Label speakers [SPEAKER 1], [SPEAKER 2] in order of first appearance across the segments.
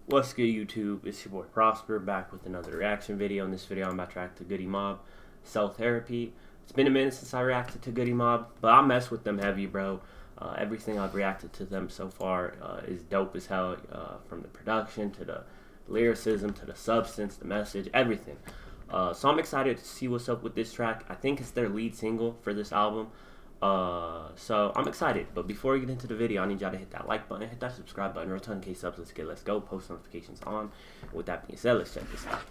[SPEAKER 1] What's good, YouTube? It's your boy Prosper back with another reaction video. In this video, I'm about to react to Goodie Mob, Cell Therapy. It's been a minute since I reacted to Goodie Mob, but I mess with them heavy, bro. Everything I've reacted to them so far is dope as hell, from the production to the lyricism to the substance, the message, everything. So I'm excited to see what's up with this track. I think it's their lead single for this album. So I'm excited, but before we get into the video, I need y'all to hit that like button, hit that subscribe button, real 10K subs. Let's go, post notifications on. With that being said, let's check this out.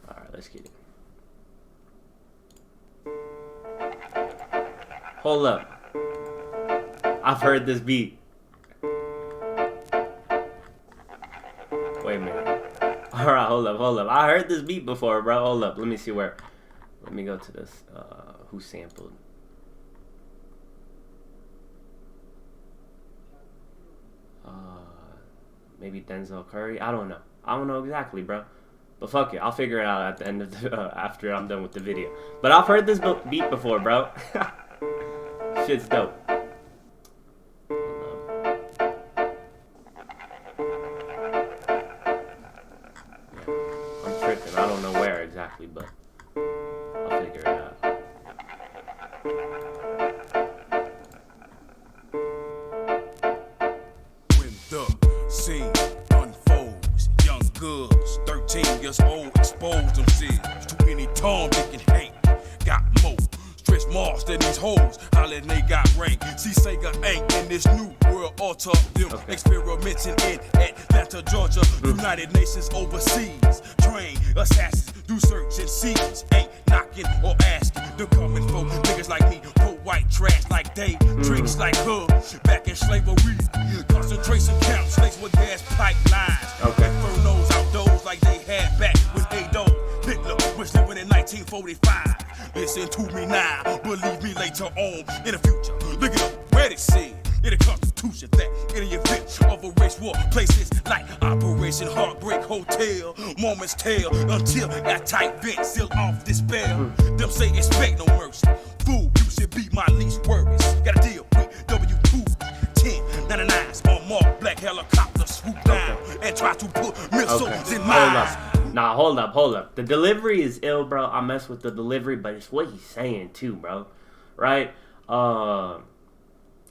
[SPEAKER 1] Alright, let's get it. Hold up, I've heard this beat. Wait a minute. Alright, hold up, I heard this beat before, bro. Hold up, let me see where. Let me go to this. Who sampled? Maybe Denzel Curry. I don't know. I don't know exactly, bro. But fuck it, I'll figure it out at the end of the after I'm done with the video. But I've heard this beat before, bro. Shit's dope. I'm tripping. I don't know where exactly, but I'll figure it out.
[SPEAKER 2] When the scene unfolds, young girls, 13 years old, expose themselves to any Tom, Dick, and Hank. Got more stretch marks than these hoes, hollering they got rank. See, Sega ain't in this new world altar. Them experimenting in Atlanta, Georgia, United Nations overseas. Train assassins, do search and seize. Ain't knocking or asking. They're coming for niggas like me, pour white trash like they, drinks like her. Back in slavery, concentration camps, slaves with gas pipelines. Infernos outdoors like they had back with Adolf Hitler was living in 1945. Listen to me now, believe me later on in the future. Look it up, where it said in the Constitution that in the event of a race war, places like Operation Heartbreak Hotel, moments tell until that tight vent seal off despair. Them say expect no mercy. Fool, you should be my least worries. Gotta deal with W2 1099s on marked black helicopter swoop down and try to put missiles in mines.
[SPEAKER 1] Nah, hold up. The delivery is ill, bro. I mess with the delivery, but it's what he's saying too, bro. Right?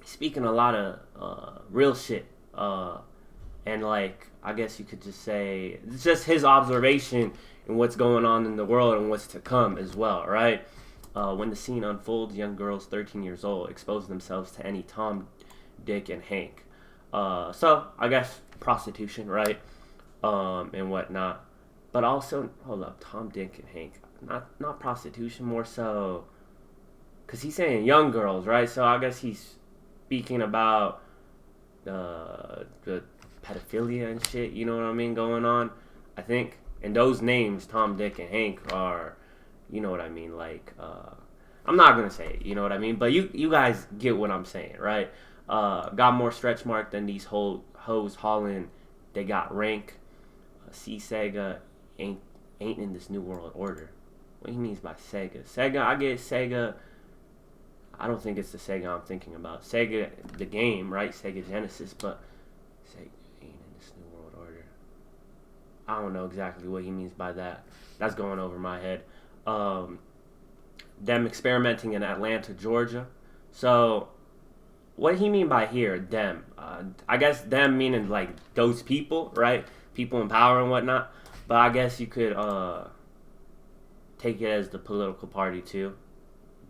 [SPEAKER 1] Speaking a lot of real shit. And like, I guess you could just say it's just his observation and what's going on in the world and what's to come as well, right? When the scene unfolds, young girls 13 years old expose themselves to any Tom, Dick, and Hank. So I guess prostitution, right? And whatnot. But also, hold up, Tom, Dick, and Hank. Not prostitution, more so, because he's saying young girls, right? So I guess he's speaking about the pedophilia and shit, you know what I mean, going on, I think. And those names, Tom, Dick, and Hank, are, you know what I mean, like, I'm not going to say it, you know what I mean? But you guys get what I'm saying, right? Got more stretch mark than these hoes hauling. They got rank. See, Sega ain't in this new world order. What he means by Sega? Sega, I get Sega. I don't think it's the Sega I'm thinking about. Sega, the game, right? Sega Genesis, but Sega ain't in this new world order. I don't know exactly what he means by that. That's going over my head. Them experimenting in Atlanta, Georgia. So, what he mean by here, them? I guess them meaning like those people, right? People in power and whatnot. But I guess you could take it as the political party too.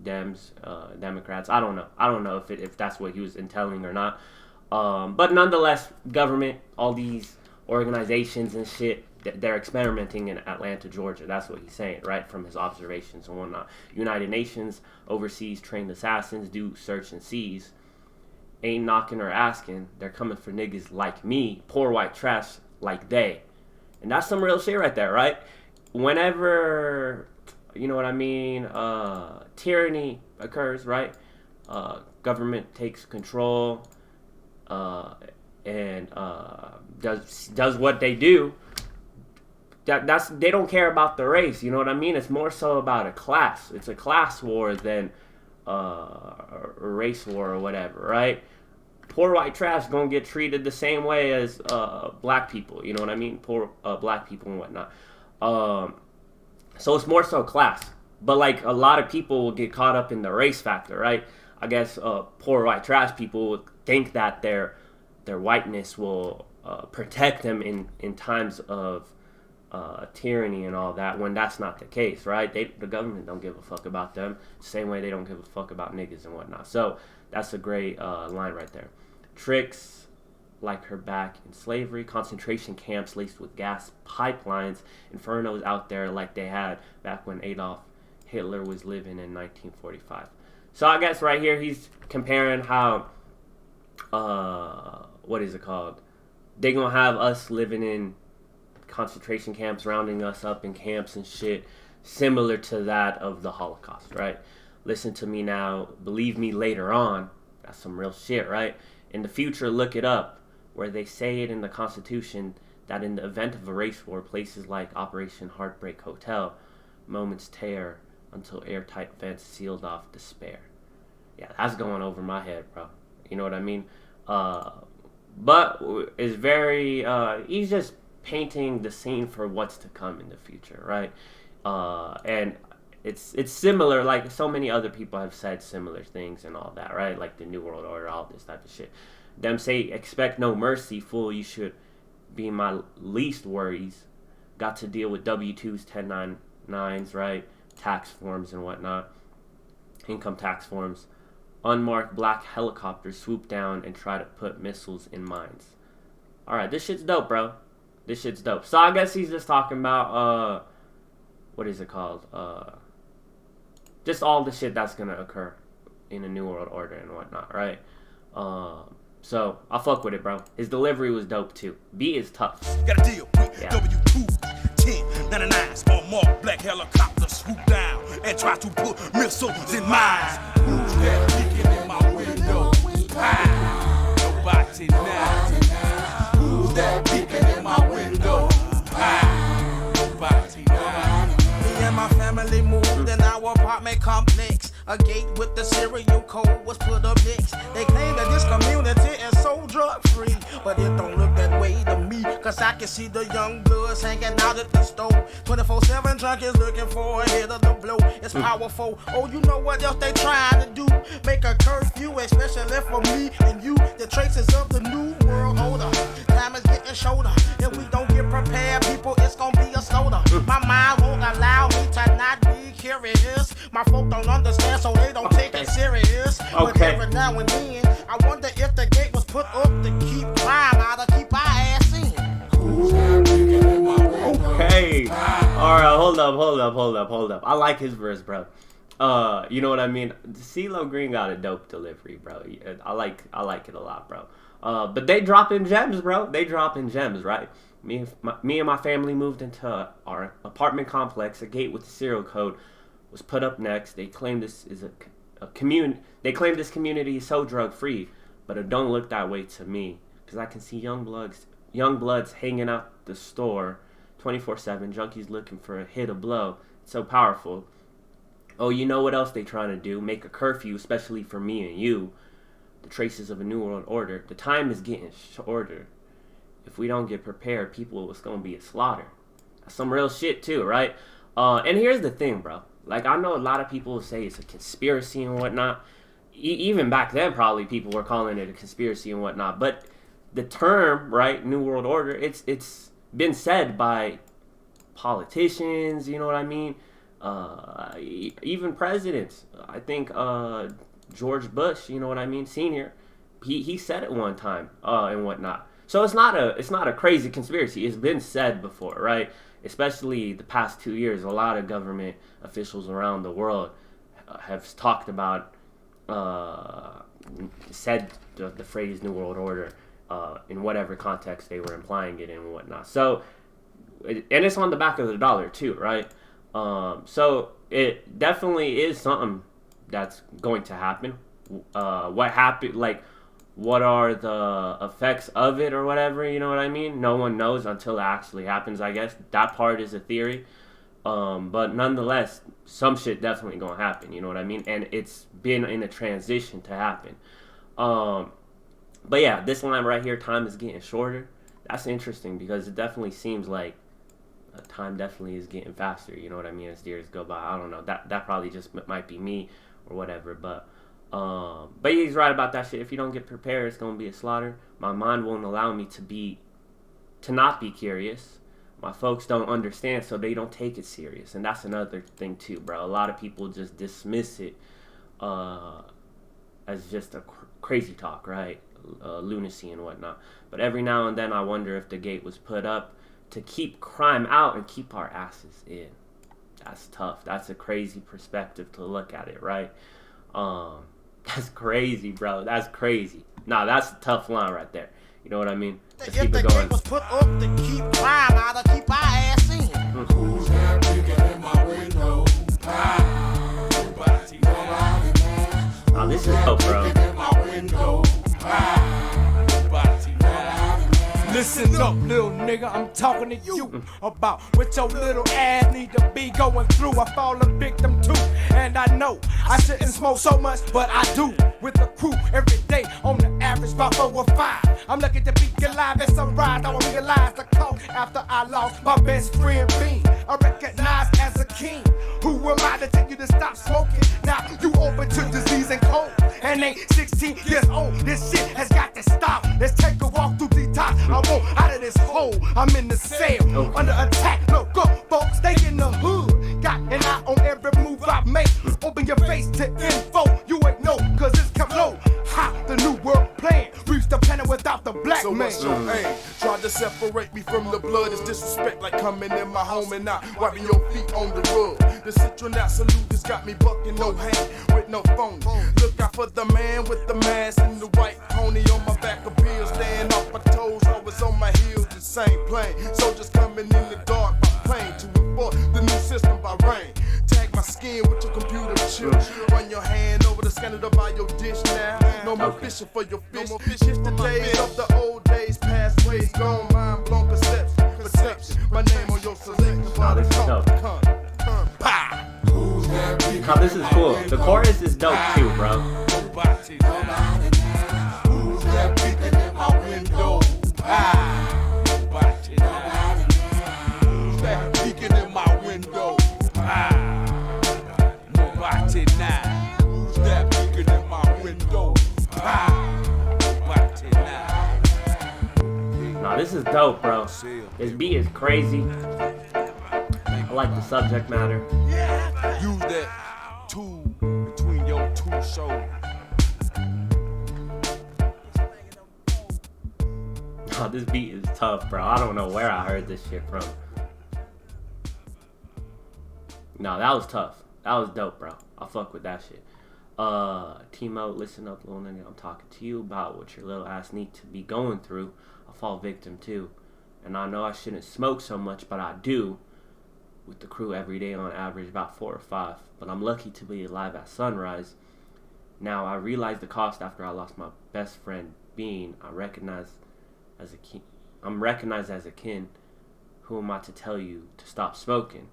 [SPEAKER 1] Dems, Democrats. I don't know if that's what he was entailing or not. But nonetheless, government, all these organizations and shit, they're experimenting in Atlanta, Georgia. That's what he's saying, right? From his observations and whatnot. United Nations overseas trained assassins do search and seize. Ain't knocking or asking. They're coming for niggas like me, poor white trash like they. And that's some real shit right there, right? Whenever, you know what I mean, tyranny occurs, right? Government takes control and does what they do. That's they don't care about the race, you know what I mean? It's more so about a class. It's a class war than a race war or whatever, right? poor white trash gonna get treated the same way as black people. You know what I mean? Poor black people and whatnot. So it's more so class. But like a lot of people will get caught up in the race factor, right? I guess poor white trash people would think that their whiteness will protect them in times of tyranny and all that, when that's not the case, right? The government don't give a fuck about them, same way they don't give a fuck about niggas and whatnot. So that's a great line right there. Tricks like her back in slavery, concentration camps laced with gas pipelines, infernos out there like they had back when Adolf Hitler was living in 1945. So I guess right here he's comparing how, what is it called? They gonna have us living in concentration camps, rounding us up in camps and shit, similar to that of the Holocaust, right? Listen to me now, believe me later on. That's some real shit, right? In the future, look it up, where they say it in the Constitution that in the event of a race war, places like Operation Heartbreak Hotel, moments tear until airtight vents sealed off despair. Yeah, that's going over my head, bro. You know what I mean? But it's very, he's just painting the scene for what's to come in the future, right? And it's similar, like so many other people have said similar things and all that, right? Like the New World Order, all this type of shit. Them say, expect no mercy, fool, you should be my least worries. Got to deal with W-2s, 1099s, right? Tax forms and whatnot. Income tax forms. Unmarked black helicopters swoop down and try to put missiles in mines. Alright, this shit's dope, bro. This shit's dope. So I guess he's just talking about, what is it called? Just all the shit that's gonna occur in a New World Order and whatnot, right? So I fuck with it, bro. His delivery was dope too. Beat is tough.
[SPEAKER 2] Got a deal with W2, 1099s on marked black helicopters swoop down and try to put missiles in mines. Who's that peeking in my window? Ah, nobody now. Who's that peeking in my window? Ah, nobody now. Me and my family moved in our apartment complex. A gate with the serial code was put up next. They claim that this community is so drug free, but it don't look that way to me. Cause I can see the young bloods hanging out at the store. 24/7 junkies looking for a hit of the blow. It's powerful. Oh, you know what else they trying to do? Make a curfew, especially for me and you. The traces of the new world order. Time is getting shorter. If we don't get prepared, people, it's gonna be a slaughter. My mind won't allow me to not be curious. My folk don't understand, so they don't take it serious. But every now and then, I wonder if the gate was put up to keep crime out or keep our ass in.
[SPEAKER 1] Okay. Alright, hold up. I like his verse, bro. You know what I mean? CeeLo Green got a dope delivery, bro. I like it a lot, bro. But they dropping gems, bro. They dropping gems, right? Me and my family moved into our apartment complex. A gate with the serial code was put up next. They claim this is a community. They claim this community is so drug free, but it don't look that way to me. Cause I can see young bloods hanging out the store 24/7. Junkies looking for a hit, a blow. It's so powerful. Oh, you know what else they trying to do? Make a curfew, especially for me and you. The traces of a New World Order. The time is getting shorter. If we don't get prepared, people, it's gonna be a slaughter. That's some real shit too, right? And here's the thing, bro. Like, I know a lot of people say it's a conspiracy and whatnot. Even back then, probably people were calling it a conspiracy and whatnot. But the term, right, New World Order, it's been said by politicians, you know what I mean? Even presidents. I think George Bush, you know what I mean, Senior, he said it one time and whatnot. So it's not a crazy conspiracy. It's been said before, right? Especially the past 2 years, a lot of government officials around the world have talked about, said the phrase New World Order in whatever context they were implying it in and whatnot. So, and it's on the back of the dollar too, right? So it definitely is something that's going to happen. What happened, like, what are the effects of it or whatever, you know what I mean? No one knows until it actually happens, I guess. That part is a theory. But nonetheless, some shit definitely gonna happen, you know what I mean? And it's been in a transition to happen. But But yeah, this line right here, time is getting shorter. That's interesting because it definitely seems like time definitely is getting faster. You know what I mean? As years go by, I don't know. That probably just might be me or whatever. But he's right about that shit. If you don't get prepared, it's gonna be a slaughter. My mind won't allow me to not be curious. My folks don't understand, so they don't take it serious, and that's another thing too, bro. A lot of people just dismiss it as just a crazy talk, right? Lunacy and whatnot. But every now and then, I wonder if the gate was put up to keep crime out and keep our asses in. That's tough. That's a crazy perspective to look at it, right? That's crazy, bro. That's crazy. Nah, that's a tough line right there. You know what I mean? Let's keep it going.
[SPEAKER 3] Was put up to keep crime out or keep our ass in.
[SPEAKER 2] Who's that peeking in my window?
[SPEAKER 1] Oh, this is dope, bro.
[SPEAKER 4] Listen up, little nigga, I'm talking to you about what your little ass need to be going through. I fall a victim too, and I know I shouldn't smoke so much, but I do. With the crew every day, on the average about 4 or 5. I'm lucky to be alive at sunrise. I realize the cost after I lost my best friend Bean. I recognize as a king. Who am I to tell you to stop smoking? Now you open to disease and cold, and ain't 16 years old. This shit has got to stop. Let's take a walk through the top. I want out of this hole. I'm in the cell, under attack. Look up, folks, stay in the hood. Got an eye on every move I make. Open your face to info. You ain't know, cause it's come low. How the new world plan. Reach the planet without the black
[SPEAKER 2] So
[SPEAKER 4] man.
[SPEAKER 2] what's your aim? Tried to separate me from the blood. It's disrespect like coming in my home and not wiping your feet on the rug. The citronat salute has got me bucking, no hang with no phone. Look out for the man with the mask and the white pony on my back of bills. Staying off my toes, always on my heels, the same plane. Soldiers coming in the dark by plane to enforce the new system by rain. Tag my skin with your computer chip. Run your hand over the scanner to buy your dish now. No more fishing for your fish. It's the days of the old days, past ways gone, mind blown perception. My name on your selection.
[SPEAKER 1] Nah, this is dope. Nah, this is cool. The chorus is dope too, bro.
[SPEAKER 2] Who's that peeking in my window? Who's that peeking in my window? Nobody now. Who's that peeking in my window? Nobody now.
[SPEAKER 1] Nah, this is dope, bro. This beat is crazy. I like the subject matter.
[SPEAKER 2] Use that tool between your two shoulders.
[SPEAKER 1] Nah, this beat is tough, bro. I don't know where I heard this shit from. No, that was tough. That was dope, bro. I fuck with that shit. Timo, listen up, little nigga. I'm talking to you about what your little ass need to be going through. I fall victim too. And I know I shouldn't smoke so much, but I do. With the crew every day on average about 4 or 5. But I'm lucky to be alive at sunrise. Now I realize the cost after I lost my best friend Bean. I'm recognized as a kin. Who am I to tell you to stop smoking?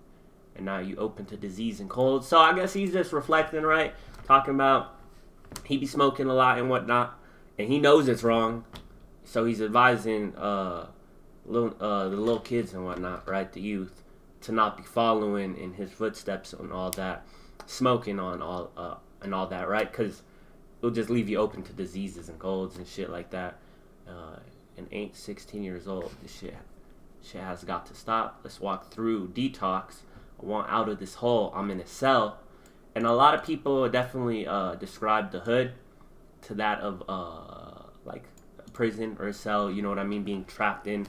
[SPEAKER 1] And now you open to disease and cold. So I guess he's just reflecting, right? Talking about he be smoking a lot and whatnot. And he knows it's wrong. So he's advising the little kids and whatnot, right? The youth. To not be following in his footsteps and all that. Smoking on all and all that, right? Because it'll just leave you open to diseases and colds and shit like that. And ain't 16 years old. This shit has got to stop. Let's walk through detox. I want out of this hole. I'm in a cell. And a lot of people definitely describe the hood to that of like a prison or a cell. You know what I mean? Being trapped in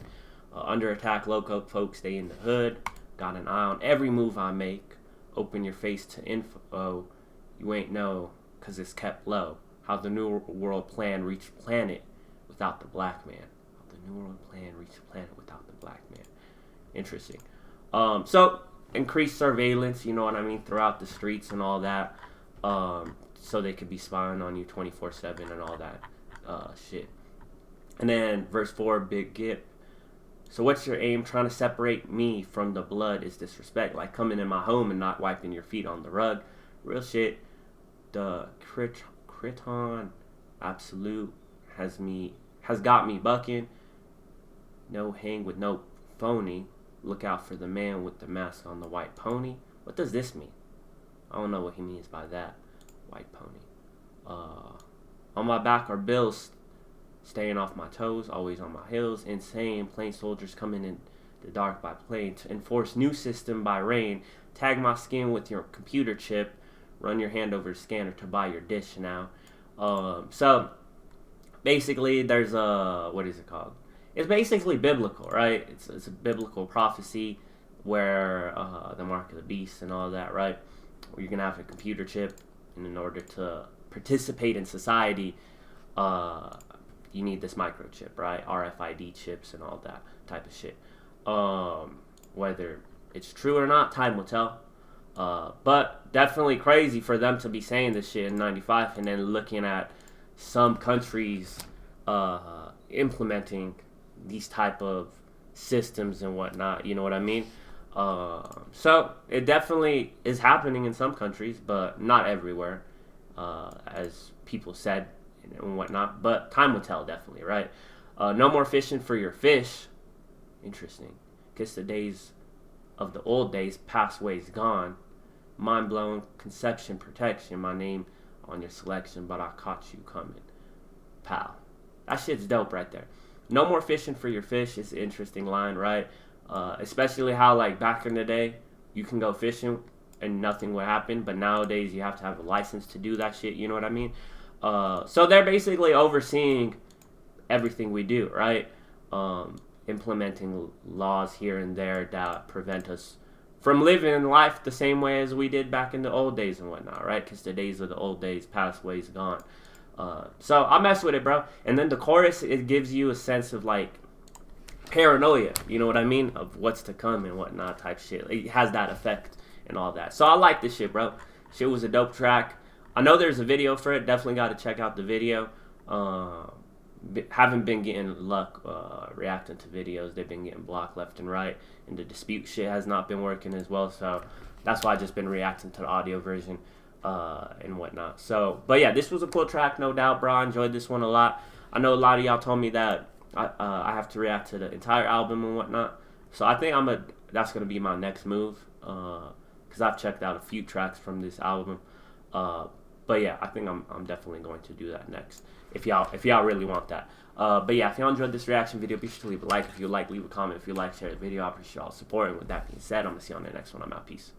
[SPEAKER 1] under attack. Loco folks stay in the hood. Got an eye on every move I make. Open your face to info. You ain't know, cause it's kept low. How the New World Plan reached planet without the black man. How the New World Plan reached planet without the black man. Interesting. So increased surveillance, you know what I mean, throughout the streets and all that. So they could be spying on you 24/7 and all that shit. And then verse 4, Big Gip. So what's your aim? Trying to separate me from the blood is disrespect. Like coming in my home and not wiping your feet on the rug. Real shit. The Criton Absolute has got me bucking. No hang with no phony. Look out for the man with the mask on the white pony. What does this mean? I don't know what he means by that. White pony. On my back are bills. Staying off my toes. Always on my heels. Insane. Plain soldiers coming in the dark by plane. To enforce new system by rain. Tag my skin with your computer chip. Run your hand over the scanner to buy your dish now. So basically there's what is it called? It's basically biblical, right? It's a biblical prophecy where the mark of the beast and all that, right? Where you're gonna have a computer chip, and in order to participate in society, you need this microchip, right? RFID chips and all that type of shit. Whether it's true or not, time will tell. But definitely crazy for them to be saying this shit in '95 and then looking at some countries implementing these type of systems and whatnot. You know what I mean? So it definitely is happening in some countries, but not everywhere, as people said and whatnot. But time will tell, definitely, right? No more fishing for your fish. Interesting. Guess the days of the old days, past ways gone. Mind blowing, conception, protection. My name on your selection, but I caught you coming, pal. That shit's dope right there. No more fishing for your fish. It's an interesting line, right? Especially how, like, back in the day, you can go fishing and nothing would happen, but nowadays you have to have a license to do that shit. You know what I mean? So they're basically overseeing everything we do, right? Implementing laws here and there that prevent us from living life the same way as we did back in the old days and whatnot, right? Because the days of the old days, past ways gone. So I mess with it, bro. And then the chorus, it gives you a sense of, like, paranoia, you know what I mean? Of what's to come and whatnot type shit. It has that effect and all that. So I like this shit, bro. Shit was a dope track. I know there's a video for it. Definitely got to check out the video. Haven't been getting luck reacting to videos. They've been getting blocked left and right. And the dispute shit has not been working as well. So that's why I just been reacting to the audio version and whatnot. So, but yeah, this was a cool track, no doubt, bro. I enjoyed this one a lot. I know a lot of y'all told me that I have to react to the entire album and whatnot. So I think that's gonna be my next move, because I've checked out a few tracks from this album. But yeah, I think I'm definitely going to do that next. If y'all really want that. But yeah, if y'all enjoyed this reaction video, be sure to leave a like. If you like, leave a comment. If you like, share the video. I appreciate y'all support. And with that being said, I'm gonna see you on the next one. I'm out. Peace.